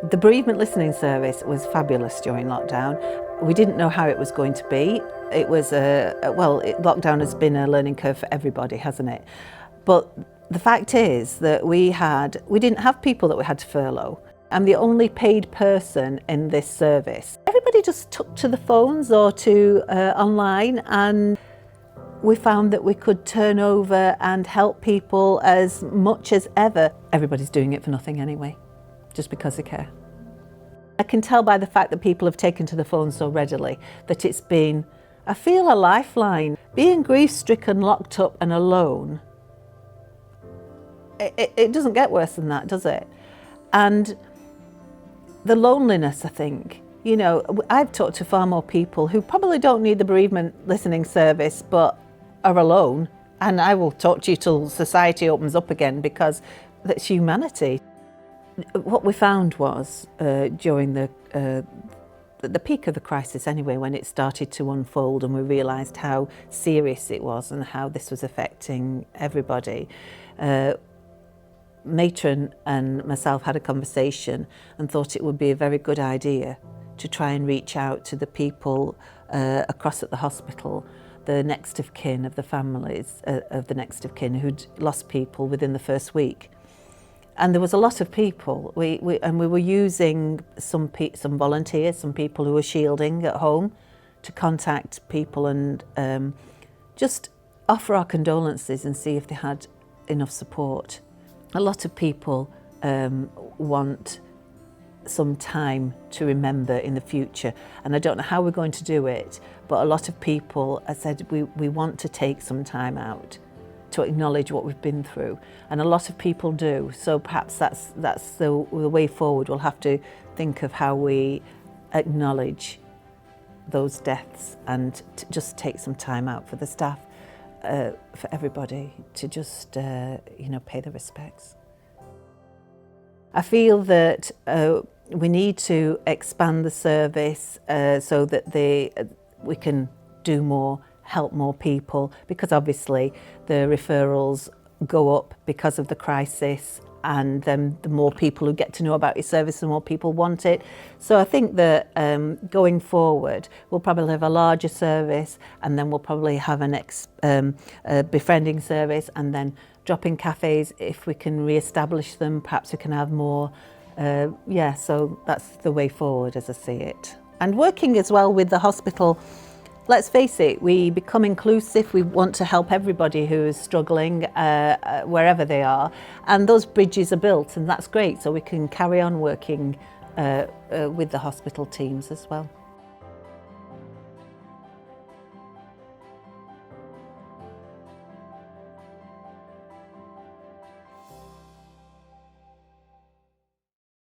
The bereavement listening service was fabulous during lockdown. We didn't know how it was going to be. It was lockdown has been a learning curve for everybody, hasn't it? But the fact is that we didn't have people that we had to furlough. I'm the only paid person in this service. Everybody just took to the phones or to online, and we found that we could turn over and help people as much as ever. Everybody's doing it for nothing anyway, just because they care. I can tell by the fact that people have taken to the phone so readily that it's been, I feel, a lifeline. Being grief-stricken, locked up and alone, it doesn't get worse than that, does it? And the loneliness, I think, you know, I've talked to far more people who probably don't need the bereavement listening service but are alone, and I will talk to you till society opens up again, because that's humanity. What we found was during the peak of the crisis anyway, when it started to unfold and we realised how serious it was and how this was affecting everybody, Matron and myself had a conversation and thought it would be a very good idea to try and reach out to the people across at the hospital, the next of kin of the families of the next of kin who'd lost people within the first week. And there was a lot of people. We were using some volunteers, some people who were shielding at home, to contact people and just offer our condolences and see if they had enough support. A lot of people want some time to remember in the future, and I don't know how we're going to do it, but a lot of people have said we want to take some time out to acknowledge what we've been through, and a lot of people do. So perhaps that's the way forward. We'll have to think of how we acknowledge those deaths and to just take some time out for the staff, for everybody to just pay the respects. I feel that we need to expand the service so that we can do more, help more people, because obviously the referrals go up because of the crisis, and then the more people who get to know about your service, the more people want it. So I think that going forward, we'll probably have a larger service, and then we'll probably have a befriending service, and then drop-in cafes. If we can re-establish them, perhaps we can have more. So that's the way forward as I see it. And working as well with the hospital, let's face it, we become inclusive. We want to help everybody who is struggling wherever they are, and those bridges are built, and that's great. So we can carry on working with the hospital teams as well.